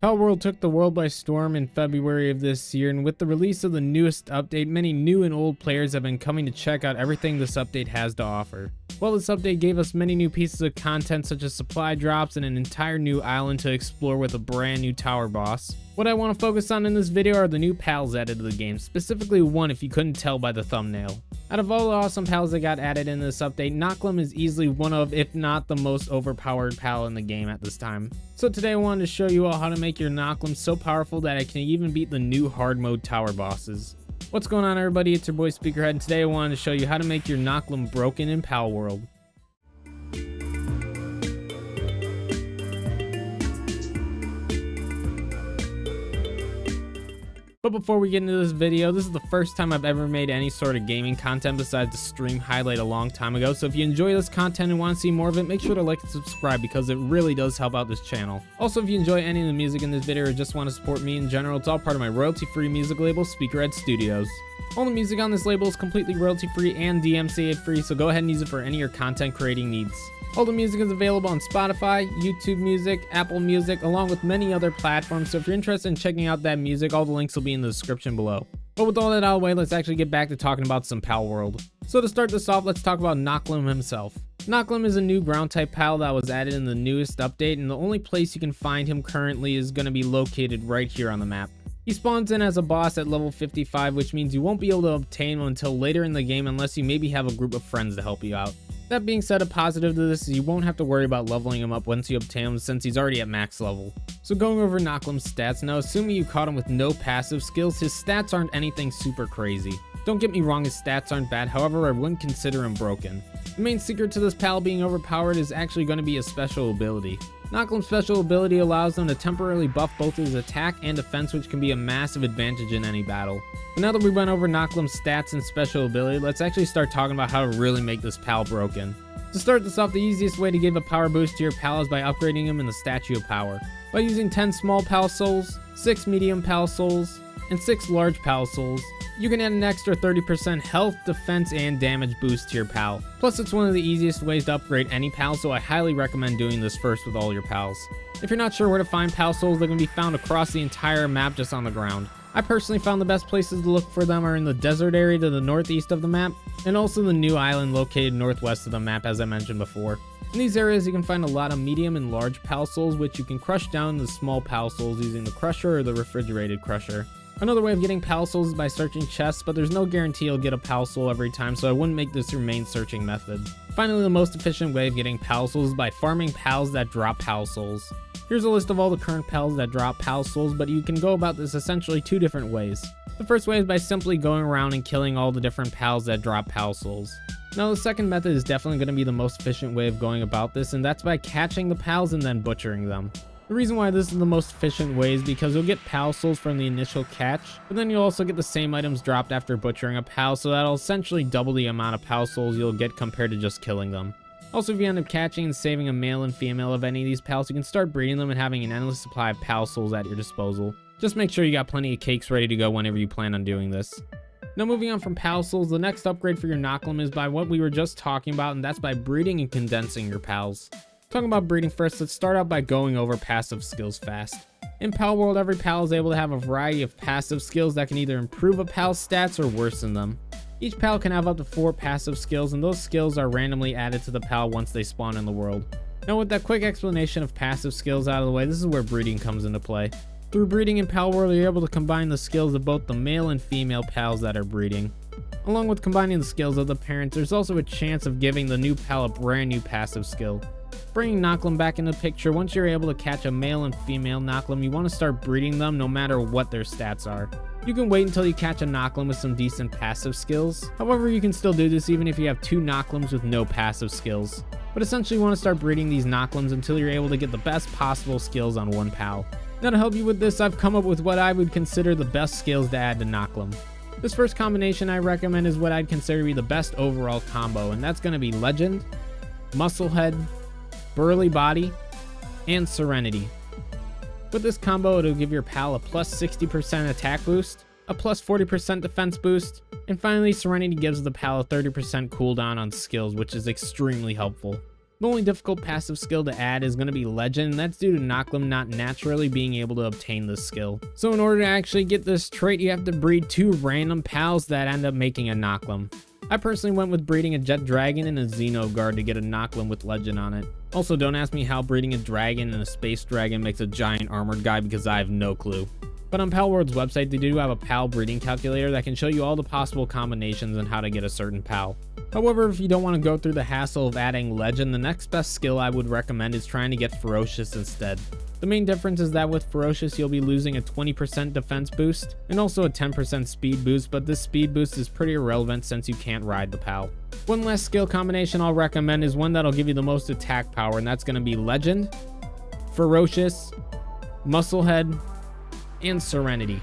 Palworld took the world by storm in February of this year, and with the release of the newest update, many new and old players have been coming to check out everything this update has to offer. While this update gave us many new pieces of content such as supply drops and an entire new island to explore with a brand new tower boss, what I want to focus on in this video are the new pals added to the game, specifically one if you couldn't tell by the thumbnail. Out of all the awesome pals that got added in this update, Knocklem is easily one of, if not the most overpowered pal in the game at this time. So today I wanted to show you all how to make your Knocklem so powerful that it can even beat the new hard mode tower bosses. What's going on, everybody? It's your boy Speakerhead, and today I wanted to show you how to make your Knocklem broken in Palworld. But before we get into this video, this is the first time I've ever made any sort of gaming content besides the stream highlight a long time ago, so if you enjoy this content and want to see more of it, make sure to like and subscribe because it really does help out this channel. Also, if you enjoy any of the music in this video or just want to support me in general, it's all part of my royalty-free music label, Speakerhead Studios. All the music on this label is completely royalty-free and DMCA-free, so go ahead and use it for any of your content creating needs. All the music is available on Spotify, YouTube Music, Apple Music, along with many other platforms, so if you're interested in checking out that music, all the links will be in the description below. But with all that out of the way, let's actually get back to talking about some Palworld. So to start this off, let's talk about Knocklem himself. Knocklem is a new ground type pal that was added in the newest update, and the only place you can find him currently is going to be located right here on the map. He spawns in as a boss at level 55, which means you won't be able to obtain one until later in the game unless you maybe have a group of friends to help you out. That being said, a positive to this is you won't have to worry about leveling him up once you obtain him since he's already at max level. So going over Knocklem's stats now, assuming you caught him with no passive skills, his stats aren't anything super crazy. Don't get me wrong, his stats aren't bad, however I wouldn't consider him broken. The main secret to this pal being overpowered is actually going to be his special ability. Knocklem's special ability allows them to temporarily buff both his attack and defense, which can be a massive advantage in any battle. But now that we went over Knocklem's stats and special ability, let's actually start talking about how to really make this pal broken. To start this off, the easiest way to give a power boost to your pal is by upgrading him in the Statue of Power. By using 10 small pal souls, 6 medium pal souls, and 6 large pal souls, you can add an extra 30% health, defense, and damage boost to your pal. Plus, it's one of the easiest ways to upgrade any pal, so I highly recommend doing this first with all your pals. If you're not sure where to find pal souls, they can be found across the entire map just on the ground. I personally found the best places to look for them are in the desert area to the northeast of the map, and also the new island located northwest of the map, as I mentioned before. In these areas, you can find a lot of medium and large pal souls, which you can crush down into small pal souls using the crusher or the refrigerated crusher. Another way of getting pal souls is by searching chests, but there's no guarantee you'll get a pal soul every time, so I wouldn't make this your main searching method. Finally, the most efficient way of getting pal souls is by farming pals that drop pal souls. Here's a list of all the current pals that drop pal souls, but you can go about this essentially two different ways. The first way is by simply going around and killing all the different pals that drop pal souls. Now, the second method is definitely going to be the most efficient way of going about this, and that's by catching the pals and then butchering them. The reason why this is the most efficient way is because you'll get pal souls from the initial catch, but then you'll also get the same items dropped after butchering a pal, so that'll essentially double the amount of pal souls you'll get compared to just killing them. Also, if you end up catching and saving a male and female of any of these pals, you can start breeding them and having an endless supply of pal souls at your disposal. Just make sure you got plenty of cakes ready to go whenever you plan on doing this. Now, moving on from pal souls, the next upgrade for your Knocklem is by what we were just talking about, and that's by breeding and condensing your pals. Talking about breeding first, let's start out by going over passive skills fast. In Palworld, every pal is able to have a variety of passive skills that can either improve a pal's stats or worsen them. Each pal can have up to 4 passive skills, and those skills are randomly added to the pal once they spawn in the world. Now, with that quick explanation of passive skills out of the way, this is where breeding comes into play. Through breeding in Palworld, you're able to combine the skills of both the male and female pals that are breeding. Along with combining the skills of the parents, there's also a chance of giving the new pal a brand new passive skill. Bringing Knocklem back into the picture, once you're able to catch a male and female Knocklem, you want to start breeding them no matter what their stats are. You can wait until you catch a Knocklem with some decent passive skills. However, you can still do this even if you have 2 Knocklems with no passive skills. But essentially you want to start breeding these Knocklems until you're able to get the best possible skills on one pal. Now, to help you with this, I've come up with what I would consider the best skills to add to Knocklem. This first combination I recommend is what I'd consider to be the best overall combo, and that's going to be Legend, Musclehead, Burly Body, and Serenity. With this combo, it'll give your pal a plus 60% attack boost, a plus 40% defense boost, and finally Serenity gives the pal a 30% cooldown on skills, which is extremely helpful. The only difficult passive skill to add is going to be Legend, and that's due to Knocklem not naturally being able to obtain this skill. So in order to actually get this trait, you have to breed 2 random pals that end up making a Knocklem. I personally went with breeding a Jet Dragon and a Xenoguard to get a Knocklem with Legend on it. Also, don't ask me how breeding a Dragon and a Space Dragon makes a giant armored guy, because I have no clue. But on Palworld's website, they do have a pal breeding calculator that can show you all the possible combinations and how to get a certain pal. However, if you don't want to go through the hassle of adding Legend, the next best skill I would recommend is trying to get Ferocious instead. The main difference is that with Ferocious, you'll be losing a 20% defense boost and also a 10% speed boost, but this speed boost is pretty irrelevant since you can't ride the pal. One last skill combination I'll recommend is one that'll give you the most attack power, and that's going to be Legend, Ferocious, Musclehead, and Serenity.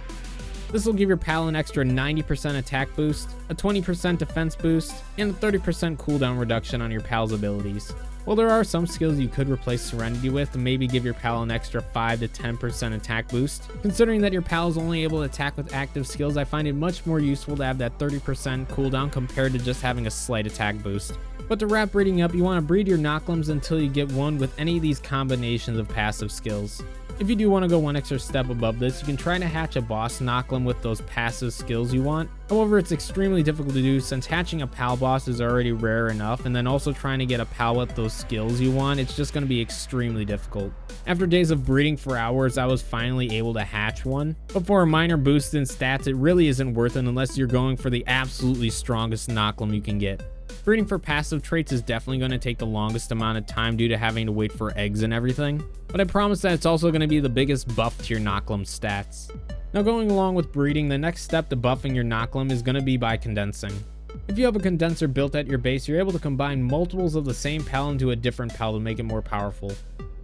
This will give your pal an extra 90% attack boost, a 20% defense boost, and a 30% cooldown reduction on your pal's abilities. While there are some skills you could replace Serenity with and maybe give your pal an extra 5 to 10% attack boost, considering that your pal is only able to attack with active skills, I find it much more useful to have that 30% cooldown compared to just having a slight attack boost. But to wrap breeding up, you want to breed your Knocklems until you get one with any of these combinations of passive skills. If you do want to go one extra step above this, you can try to hatch a boss Knocklem with those passive skills you want. However, it's extremely difficult to do since hatching a pal boss is already rare enough, and then also trying to get a pal with those skills you want, it's just going to be extremely difficult. After days of breeding for hours, I was finally able to hatch one, but for a minor boost in stats, it really isn't worth it unless you're going for the absolutely strongest Knocklem you can get. Breeding for passive traits is definitely going to take the longest amount of time due to having to wait for eggs and everything, but I promise that it's also going to be the biggest buff to your Knocklem stats. Now, going along with breeding, the next step to buffing your Knocklem is going to be by condensing. If you have a condenser built at your base, you're able to combine multiples of the same pal into a different pal to make it more powerful.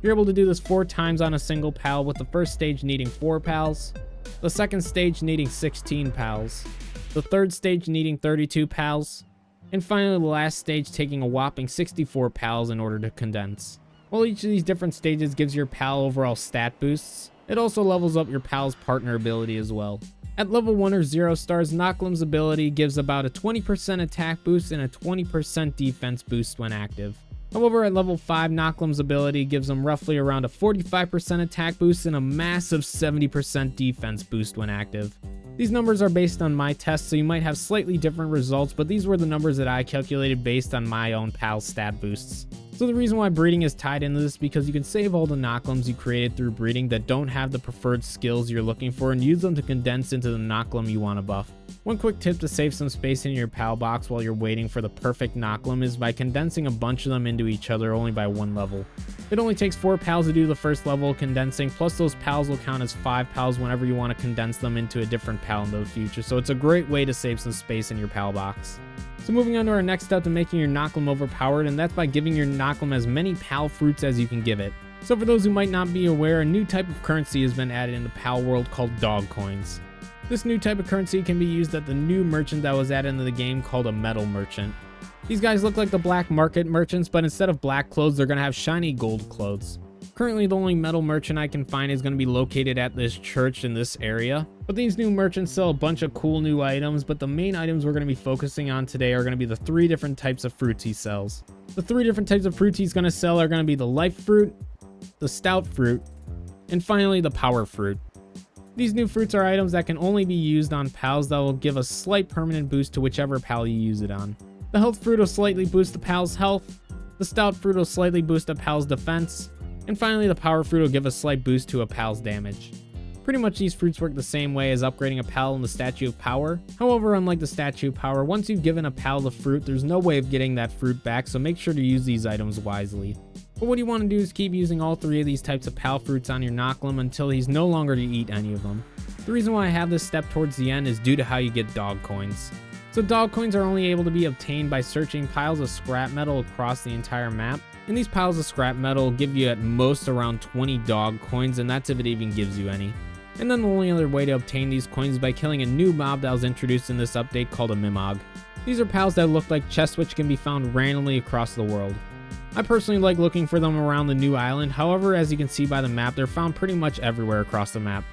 You're able to do this 4 times on a single pal, with the first stage needing 4 pals, the second stage needing 16 pals, the third stage needing 32 pals, and finally the last stage taking a whopping 64 pals in order to condense. While each of these different stages gives your pal overall stat boosts, it also levels up your pal's partner ability as well. At level 1 or 0 stars, Knocklem's ability gives about a 20% attack boost and a 20% defense boost when active. However, at level 5, Knocklem's ability gives them roughly around a 45% attack boost and a massive 70% defense boost when active. These numbers are based on my tests, so you might have slightly different results, but these were the numbers that I calculated based on my own pal stat boosts. So the reason why breeding is tied into this is because you can save all the Knocklems you created through breeding that don't have the preferred skills you're looking for and use them to condense into the Knocklem you want to buff. One quick tip to save some space in your pal box while you're waiting for the perfect Knocklem is by condensing a bunch of them into each other only by 1 level. It only takes 4 pals to do the first level of condensing, plus those pals will count as 5 pals whenever you want to condense them into a different pal in the future, so it's a great way to save some space in your pal box. So moving on to our next step to making your Knocklem overpowered, and that's by giving your Knocklem as many pal fruits as you can give it. So for those who might not be aware, a new type of currency has been added into Palworld called dog coins. This new type of currency can be used at the new merchant that was added into the game called a metal merchant. These guys look like the black market merchants, but instead of black clothes, they're going to have shiny gold clothes. Currently, the only metal merchant I can find is going to be located at this church in this area. But these new merchants sell a bunch of cool new items, but the main items we're going to be focusing on today are going to be the 3 different types of fruits he sells. The 3 different types of fruits he's going to sell are going to be the life fruit, the stout fruit, and finally the power fruit. These new fruits are items that can only be used on pals that will give a slight permanent boost to whichever pal you use it on. The health fruit will slightly boost the pal's health, the stout fruit will slightly boost a pal's defense, and finally the power fruit will give a slight boost to a pal's damage. Pretty much these fruits work the same way as upgrading a pal in the Statue of Power. However, unlike the Statue of Power, once you've given a pal the fruit, there's no way of getting that fruit back, so make sure to use these items wisely. But what you want to do is keep using all 3 of these types of pal fruits on your Knocklem until he's no longer to eat any of them. The reason why I have this step towards the end is due to how you get dog coins. So dog coins are only able to be obtained by searching piles of scrap metal across the entire map. And these piles of scrap metal give you at most around 20 dog coins, and that's if it even gives you any. And then the only other way to obtain these coins is by killing a new mob that was introduced in this update called a Mimog. These are pals that look like chests which can be found randomly across the world. I personally like looking for them around the new island, however, as you can see by the map, they're found pretty much everywhere across the map.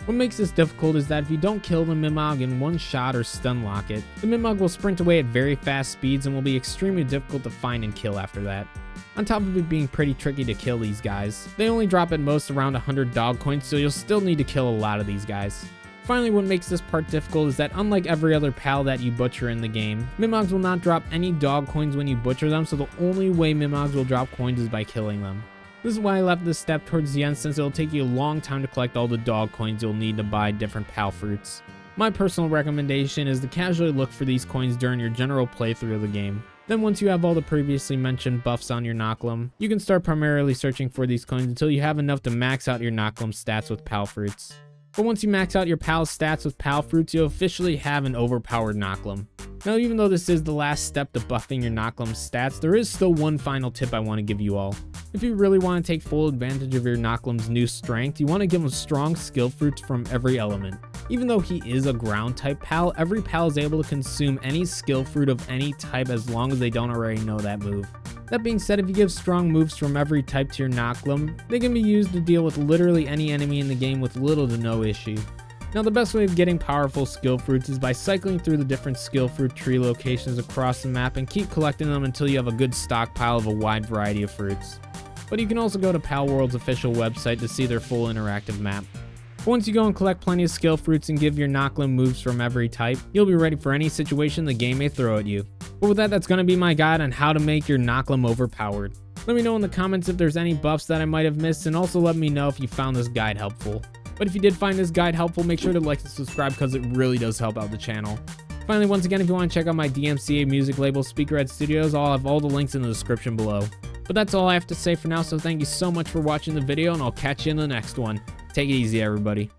What makes this difficult is that if you don't kill the Mimog in one shot or stun lock it, the Mimog will sprint away at very fast speeds and will be extremely difficult to find and kill after that. On top of it being pretty tricky to kill these guys, they only drop at most around 100 dog coins, so you'll still need to kill a lot of these guys. Finally, what makes this part difficult is that unlike every other pal that you butcher in the game, Mimogs will not drop any dog coins when you butcher them, so the only way Mimogs will drop coins is by killing them. This is why I left this step towards the end, since it'll take you a long time to collect all the dog coins you'll need to buy different pal fruits. My personal recommendation is to casually look for these coins during your general playthrough of the game. Then once you have all the previously mentioned buffs on your Knocklem, you can start primarily searching for these coins until you have enough to max out your Knocklem stats with pal fruits. But once you max out your pal stats with pal fruits, you'll officially have an overpowered Knocklem. Now, even though this is the last step to buffing your Knocklem stats, there is still one final tip I want to give you all. If you really want to take full advantage of your Knocklem's new strength, you want to give him strong skill fruits from every element. Even though he is a ground type pal, every pal is able to consume any skill fruit of any type as long as they don't already know that move. That being said, if you give strong moves from every type to your Knocklem, they can be used to deal with literally any enemy in the game with little to no issue. Now, the best way of getting powerful skill fruits is by cycling through the different skill fruit tree locations across the map and keep collecting them until you have a good stockpile of a wide variety of fruits. But you can also go to Palworld's official website to see their full interactive map. Once you go and collect plenty of skill fruits and give your Knocklem moves from every type, you'll be ready for any situation the game may throw at you. But with that, that's going to be my guide on how to make your Knocklem overpowered. Let me know in the comments if there's any buffs that I might have missed, and also let me know if you found this guide helpful. But if you did find this guide helpful, make sure to like and subscribe because it really does help out the channel. Finally, once again, if you want to check out my DMCA music label, Speakerhead Studios, I'll have all the links in the description below. But that's all I have to say for now, so thank you so much for watching the video, and I'll catch you in the next one. Take it easy, everybody.